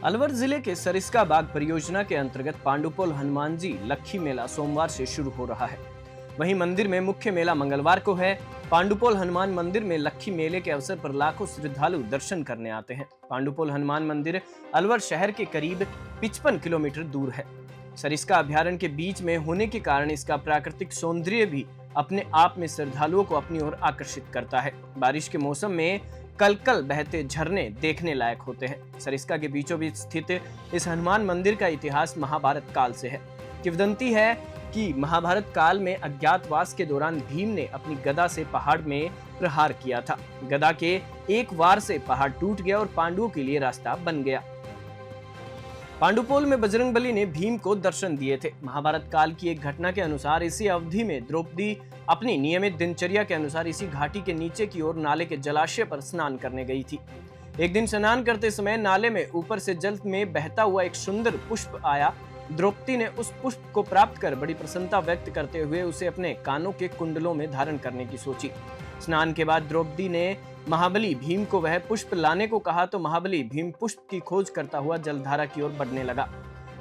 अलवर जिले के सरिस्का बाग परियोजना के अंतर्गत पांडुपोल हनुमान जी लक्खी मेला सोमवार से शुरू हो रहा है। वहीं मंदिर में मुख्य मेला मंगलवार को है। पांडुपोल हनुमान मंदिर में लक्खी मेले के अवसर पर लाखों श्रद्धालु दर्शन करने आते हैं। पांडुपोल हनुमान मंदिर अलवर शहर के करीब 55 किलोमीटर दूर है। सरिस्का अभ्यारण्य के बीच में होने के कारण इसका प्राकृतिक सौंदर्य भी अपने आप में श्रद्धालुओं को अपनी ओर आकर्षित करता है। बारिश के मौसम में कल बहते झरने देखने लायक होते हैं। सरिस्का के बीचों बीच स्थित इस हनुमान मंदिर का इतिहास महाभारत काल से है। किंवदंती है कि महाभारत काल में अज्ञातवास के दौरान भीम ने अपनी गदा से पहाड़ में प्रहार किया था। गदा के एक वार से पहाड़ टूट गया और पांडवों के लिए रास्ता बन गया। पांडुपोल में बजरंगबली ने भीम को दर्शन दिए थे। महाभारत काल की एक घटना के अनुसार इसी अवधि में द्रौपदी अपनी नियमित दिनचर्या के अनुसार इसी घाटी के नीचे की ओर नाले के जलाशय पर स्नान करने गई थी। एक दिन स्नान करते समय नाले में ऊपर से जल में बहता हुआ एक सुंदर पुष्प आया। द्रौपदी ने उस पुष्प को प्राप्त कर बड़ी प्रसन्नता व्यक्त करते हुए उसे अपने कानों के कुंडलों में धारण करने की सोची। स्नान के बाद द्रौपदी ने महाबली भीम को वह पुष्प लाने को कहा तो महाबली भीम पुष्प की खोज करता हुआ जलधारा की ओर बढ़ने लगा।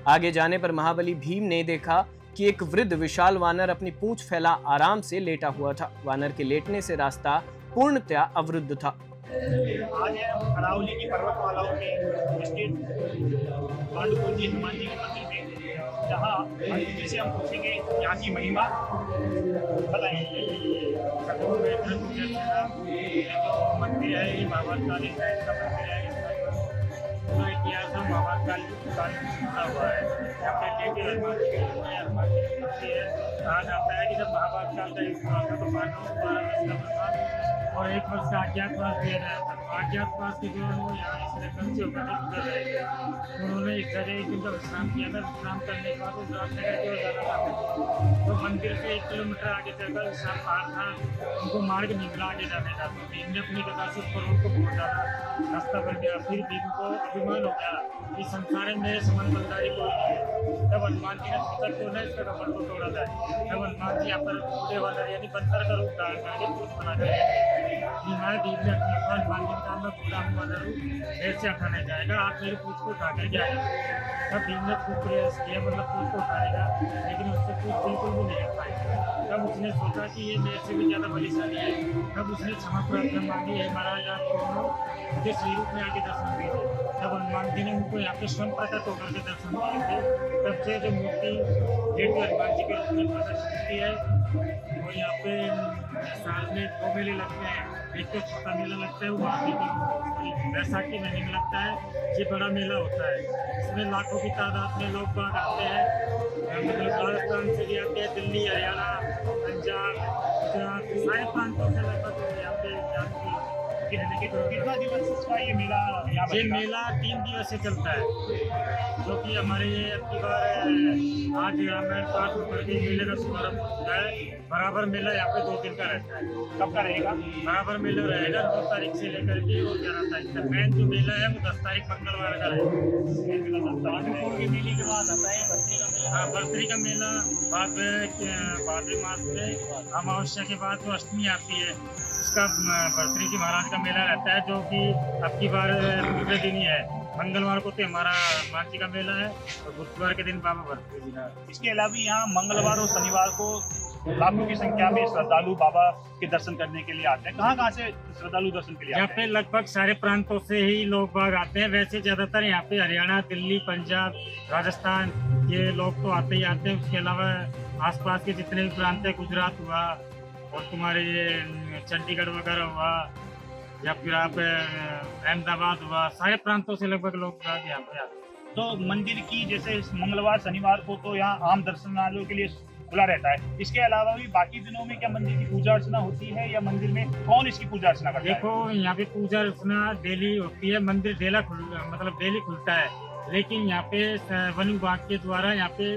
आगे जाने पर महाबली भीम ने देखा कि एक वृद्ध विशाल वानर अपनी पूंछ फैला आराम से लेटा हुआ था। वानर के लेटने से रास्ता पूर्णतया अवरुद्ध था। आज है अरावली की पर्वतमालाओं में स्थित पांडुपोल जी हनुमान जी के मंदिर में, जहाँ जी से हम पूछेंगे यहाँ की महिमा बताएंगे। मंदिर है ये महाभारत कालीन का इसका मंदिर है। इसका इतिहास है महाभारत काल जुड़ा हुआ है। यहाँ पे लेके हनुमान जी की मूर्ति है। कहा जाता है कि जब महाभारत काल का युद्ध हुआ था तो पांडवों द्वारा इसका प्रभाव और एक वर्ष का अज्ञातवास दिया गया था। अज्ञातवास के दौरान वो यहाँ इसने कम से होकर गुजर रहे थे। उन्होंने इस जगह एक दिन का विश्राम किया था। विश्राम करने के बाद वो रामनगर की ओर जाना चाहते थे तो मंदिर से 1 किलोमीटर आगे चलकर विश्राम पहाड़ था, उनको मार्ग निकला आगे जाने का। तो भीम ने अपनी गदा से ऊपर उनको पहुँच डाला, रास्ता बन गया। फिर भीम को अभिमान हो गया कि संसार में मेरे समान बलदारी कोई नहीं है। तब हनुमान जी ने सोचा क्यों ना इसका कमर को तोड़ा जाए। तब हनुमान जी यहाँ पर बूढ़े वाला यानी बंदर का रूप धारण करके पुरुष बना जाए। हनुमान जी ने हनुमान जी का मैं बूढ़ा हुआ जरूर देर से उठाने जाएगा, आप मेरे पूछ को उठा कर जाएगा। तब भीम ने खूब प्रयास किया, मतलब पूछ को उठाएगा, लेकिन उससे पूछ बिल्कुल भी नहीं उठ पाएगा। तब उसने सोचा कि ये मेरे से भी ज़्यादा बलिशाली है। तब उसने क्षमा प्रार्थना मांगी, है महाराज आप दोनों मुझे श्री रूप में आके दर्शन दीजिए। तब हनुमान जी ने उनको यहाँ पे स्वयं प्रकट होकर के दर्शन दिए थे। तब से जो मूर्ति डेढ़ हनुमान जी के रूप में प्रदर्शित होती है। और यहाँ पे साल में 2 मेले लगते हैं। एक तो छोटा मेला लगता है, वो बैसाखी महीने में लगता है। ये बड़ा मेला होता है, इसमें लाखों की तादाद में लोग बाग आते हैं। मतलब राजस्थान से भी आते हैं, दिल्ली, हरियाणा, पंजाब, गुजरात, सारे प्रांतों से लगभग यहाँ पे कितना दिवस का ये मेला? ये मेला 3 दिवस से चलता है, जो कि हमारे अब की बार आज रामायण पाठ होकर के मेले का शुभारंभ होता है। बराबर मेला यहाँ पे 2 दिन का रहता है। कब का रहेगा? बराबर मेला रहेगा 9 तारीख से लेकर के और 11 तारीख तक। मेन जो मेला है वो 10 तारीख मंगलवार का रहेगा। मेले के बाद आता है बर्तरी का मेला। हाँ, बर्तरी का मेला भाद्र मास में अमावस्या के बाद जो अष्टमी आती है उसका भर्तरी जी महाराज का मेला रहता है, जो कि अब की बार दूसरे दिन ही है। मंगलवार को तो हमारा हनुमान जी का मेला है और बुधवार के दिन बाबा भर्तरी जी का। इसके अलावा यहाँ मंगलवार और शनिवार को लाखों की संख्या में श्रद्धालु बाबा के दर्शन करने के लिए आते हैं। कहाँ से श्रद्धालु दर्शन के लिए आते हैं? यहाँ पे लगभग सारे प्रांतों से ही लोग बाग आते हैं। वैसे ज्यादातर यहाँ पे हरियाणा, दिल्ली, पंजाब, राजस्थान ये लोग तो आते ही आते हैं। उसके अलावा आसपास के जितने भी प्रांत है, गुजरात हुआ और तुम्हारे ये चंडीगढ़ वगैरह हुआ या फिर आप अहमदाबाद हुआ, सारे प्रांतों से लगभग लोग यहाँ पे आते हैं। तो मंदिर की जैसे मंगलवार शनिवार को तो यहाँ आम दर्शनार्थियों के लिए खुला रहता है। इसके अलावा भी बाकी दिनों में क्या मंदिर की पूजा अर्चना होती है या मंदिर में कौन इसकी पूजा अर्चना करता है? देखो यहाँ पे पूजा अर्चना डेली होती है। मंदिर डेली खुलता है, लेकिन यहाँ पे वन विभाग के द्वारा यहाँ पे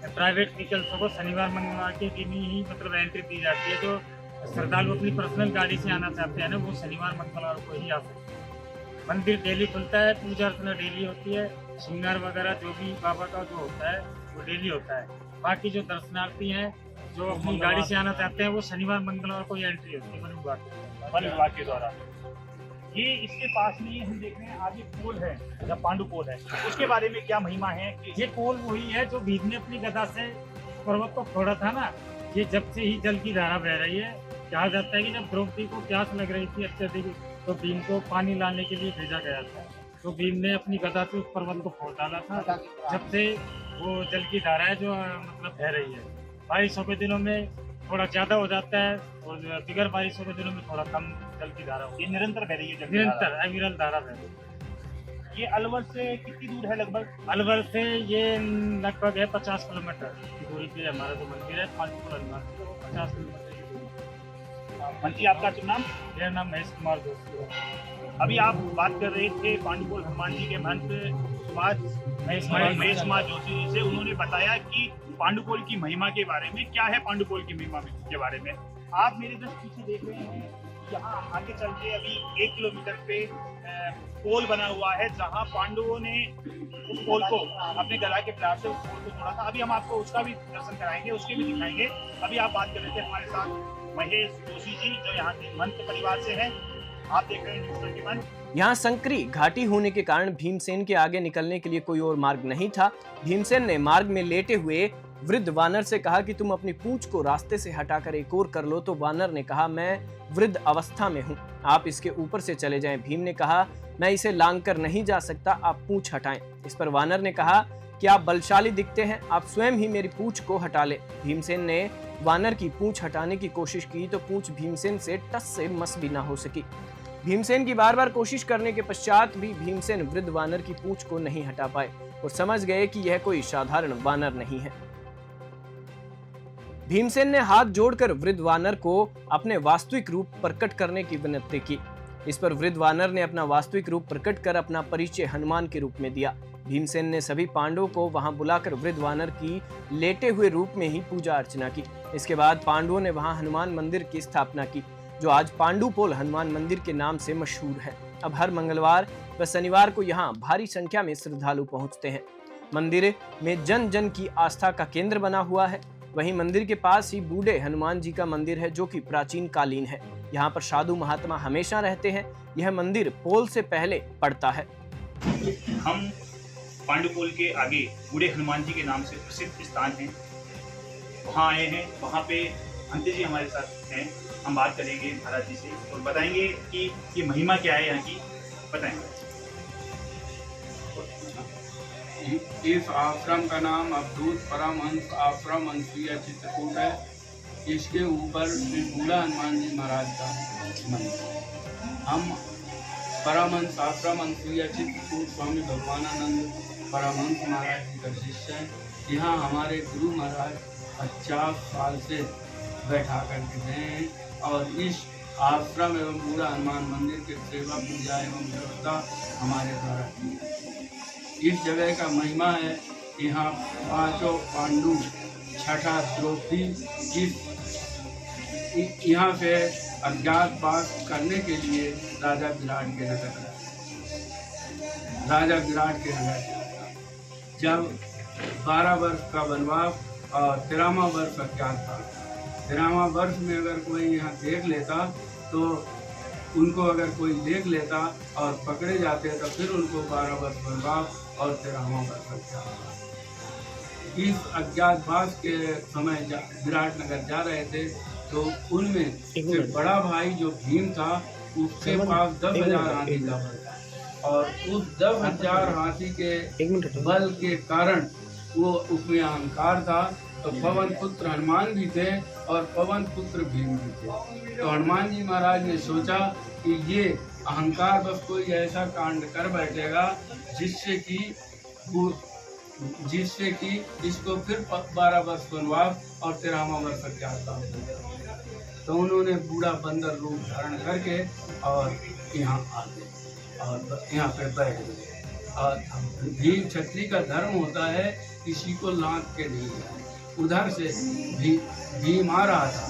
प्राइवेट व्हीकल्स को शनिवार मंगलवार के दिन ही मतलब एंट्री दी जाती है। जो श्रद्धालु अपनी पर्सनल गाड़ी से आना चाहते हैं ना, वो शनिवार मंगलवार को ही आ सकते हैं। मंदिर डेली खुलता है, पूजा अर्चना डेली होती है, श्रृंगार वगैरह जो भी बाबा का जो होता है वो डेली होता है। बाकी जो दर्शनार्थी हैं जो अपनी गाड़ी से आना चाहते हैं वो शनिवार मंगलवार को ही एंट्री होती है वन विभाग के द्वारा। ये इसके पास में हम देख रहे हैं आगे पोल है या पांडु पोल है, उसके बारे में क्या महिमा है? ये पोल वही है जो भीम ने अपनी गदा से पर्वत को फोड़ा था ना। ये जब से ही जल की धारा बह रही है। कहा जाता है कि जब द्रौपदी को प्यास लग रही थी अत्यधिक, तो भीम को पानी लाने के लिए भेजा गया था। तो भीम ने अपनी गदा से उस पर्वत को फोड़ डाला था। जब से वो जल की धारा है जो मतलब बह रही है। बारिशों के दिनों में थोड़ा ज्यादा हो जाता है और बिगर बारिशों के दिनों में थोड़ा कम जल की धारा होती है। ये निरंतर बह रही है जल की निरंतर धारा। अविरल धारा बह रही है। ये अलवर से कितनी दूर है लगभग? अलवर से ये लगभग है 50 किलोमीटर की दूरी पे हमारा जो मंदिर है पांडुपुल हनुमान जी, वो 50 किलोमीटर की दूरी। मंत्री आपका शुभ नाम? मेरा नाम महेश कुमार जोशी है। अभी आप बात कर रहे थे पांडुपोल हनुमान जी के महंत महेश कुमार जोशी जी से। उन्होंने बताया कि पांडुपोल की महिमा के बारे में। क्या है पांडुपोल की महिमा के बारे में? आप मेरे जस्ट पीछे देख रहे हैं, यहाँ आगे चल के अभी 1 किलोमीटर पे पोल बना हुआ है, जहाँ पांडवों ने उस पोल को अपने गला के प्यार से उस पोल को तोड़ा था। अभी हम आपको उसका भी दर्शन कराएंगे, उसके भी दिखाएंगे। अभी आप बात कर रहे थे हमारे साथ महेश जोशी जी, जो यहाँ के महंत परिवार से हैं। आप देख रहे हैं न्यूज़ 21। यहाँ संकरी घाटी होने के कारण भीमसेन के आगे निकलने के लिए कोई और मार्ग नहीं था। भीमसेन ने मार्ग में लेटे हुए वृद्ध वानर से कहा कि तुम अपनी पूंछ को रास्ते से हटाकर एक और कर लो। तो वानर ने कहा, मैं वृद्ध अवस्था में हूँ, आप इसके ऊपर से चले जाएं। भीम ने कहा, मैं इसे लांग कर नहीं जा सकता, आप पूंछ हटाएं। इस पर वानर ने कहा कि आप बलशाली दिखते हैं, आप स्वयं ही मेरी पूंछ को हटा ले। भीमसेन ने वानर की पूंछ हटाने की कोशिश की तो पूंछ भीमसेन से टस से मस भी ना हो सकी। भीमसेन की बार बार कोशिश करने के पश्चात भी भीमसेन वृद्ध वानर की पूंछ को नहीं हटा पाए और समझ गए कि यह कोई साधारण वानर नहीं है। भीमसेन ने हाथ जोड़कर वृद्ध वानर को अपने वास्तविक रूप प्रकट करने की विनती की। इस पर वृद्ध वानर ने अपना वास्तविक रूप प्रकट कर अपना परिचय हनुमान के रूप में दिया। भीमसेन ने सभी पांडवों को वहां बुलाकर वृद्ध वानर की लेटे हुए रूप में ही पूजा अर्चना की। इसके बाद पांडवों ने वहां हनुमान मंदिर की स्थापना की, जो आज पांडुपोल हनुमान मंदिर के नाम से मशहूर है। अब हर मंगलवार व शनिवार को यहाँ भारी संख्या में श्रद्धालु पहुंचते हैं। मंदिर में जन जन की आस्था का केंद्र बना हुआ है। वहीं मंदिर के पास ही बूढ़े हनुमान जी का मंदिर है, जो कि प्राचीन कालीन है। यहाँ पर साधु महात्मा हमेशा रहते हैं। यह मंदिर पोल से पहले पड़ता है। हम पांडुपोल के आगे बूढ़े हनुमान जी के नाम से प्रसिद्ध स्थान है, वहाँ आए हैं। वहाँ पे अंते जी हमारे साथ हैं। हम बात करेंगे महाराज जी से और बताएंगे कि ये महिमा क्या है यहाँ की। बताएंगे। इस आश्रम का नाम अवधूत परमहंस आश्रम अंशुया चित्रकूट है। इसके ऊपर श्री बूढ़ा हनुमान जी महाराज का मंदिर। हम परमहंस आश्रम अंशुया चित्रकूट स्वामी भगवानानंद परमहंस महाराज जी का शिष्य है। यहाँ हमारे गुरु महाराज 50 साल से बैठा करके हैं और इस आश्रम एवं बूढ़ा हनुमान मंदिर के सेवा पूजा एवं व्यवस्था हमारे द्वारा की है। इस जगह का महिमा है, यहाँ पांचों पांडु, छठा द्रौपदी, यहाँ से अज्ञातवास करने के लिए राजा विराट के नगर जब 12 वर्ष का वनवास और 13वां वर्ष अज्ञात था। 13वां वर्ष में अगर कोई यहाँ देख लेता तो उनको अगर कोई देख लेता और पकड़े जाते तो फिर उनको 12 वर्ष वनवास और 13वां वर्ष अज्ञातवास। इस अज्ञातवास के समय विराट नगर जा रहे थे तो उनमें से बड़ा भाई जो भीम था उसके पास 10,000 हाथी था और उस 10,000 हाथी के बल के कारण वो उसमें अहंकार था। तो पवन पुत्र हनुमान भी थे और पवन पुत्र भीम भी थे। तो हनुमान जी महाराज ने सोचा कि ये अहंकार बस कोई ऐसा कांड कर बैठेगा जिससे कि इसको फिर 12 वर्ष वनवास और 13वां वर्ष अज्ञातवास हो। तो उन्होंने बूढ़ा बंदर रूप धारण करके और यहाँ आ गए और यहाँ पे बैठ गए। और भीम क्षत्रिय का धर्म होता है किसी को लांघ के नहीं जाए। उधर से भीम आ रहा था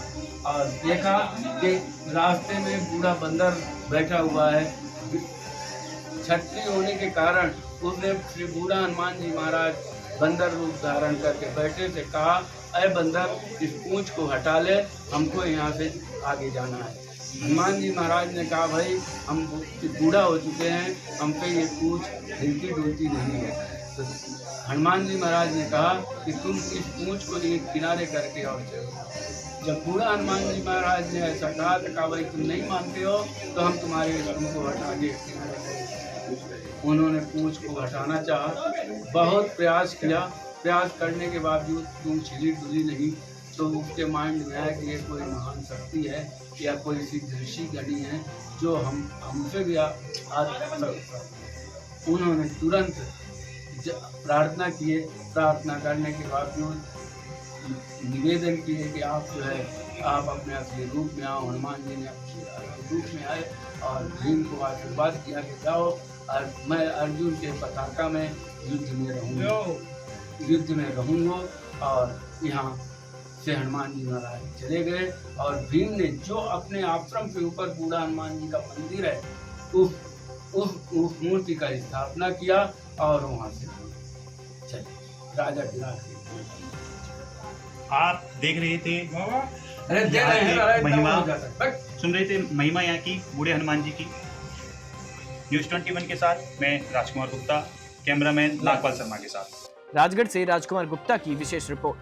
और देखा कि रास्ते में बूढ़ा बंदर बैठा हुआ है। क्षत्रिय होने के कारण उसने श्री बूढ़ा हनुमान जी महाराज बंदर रूप धारण करके बैठे से कहा, अरे बंदर, इस पूंछ को हटा ले, हमको यहाँ से आगे जाना है। हनुमान जी महाराज ने कहा भाई हम बूढ़ा हो चुके हैं, हम पे ये पूंछ हिलती डुलती नहीं है। तो हनुमान जी महाराज ने कहा कि तुम इस पूंछ को एक किनारे करके और चलो। जब बूढ़ा हनुमान जी महाराज ने ऐसा कहा तो कहा भाई तुम नहीं मानते हो तो हम तुम्हारे तुमको हटा के किनारे करेंगे। उन्होंने पूंछ को हटाना चाहा, बहुत प्रयास किया, प्रयास करने के बावजूद पूंछ हिली डुली नहीं। तो उसके माइंड में आया कि ये कोई महान शक्ति है या कोई सी ऋषि गणी है जो हमसे भी उन्होंने तुरंत प्रार्थना किए। प्रार्थना करने के बावजूद निवेदन किए कि आप जो है आप अपने असली रूप में आओ। हनुमान जी ने अपने रूप में आए और भीम को आशीर्वाद किया कि जाओ और मैं अर्जुन के पताका में युद्ध में रहूँगा। और यहाँ से हनुमान जी महाराज चले गए और भीम ने जो अपने आश्रम के ऊपर बूढ़ा हनुमान जी का मंदिर है उस मूर्ति का स्थापना किया और वहाँ से चले राजा विराट। आप देख रहे थे अरे दे रहे हैं महिमा, बट सुन रहे थे महिमा यहाँ की बूढ़े हनुमान जी की। न्यूज़ 21 के साथ मैं राजकुमार गुप्ता, कैमरामैन नागपाल शर्मा के साथ। राजगढ़ से राजकुमार गुप्ता की विशेष रिपोर्ट।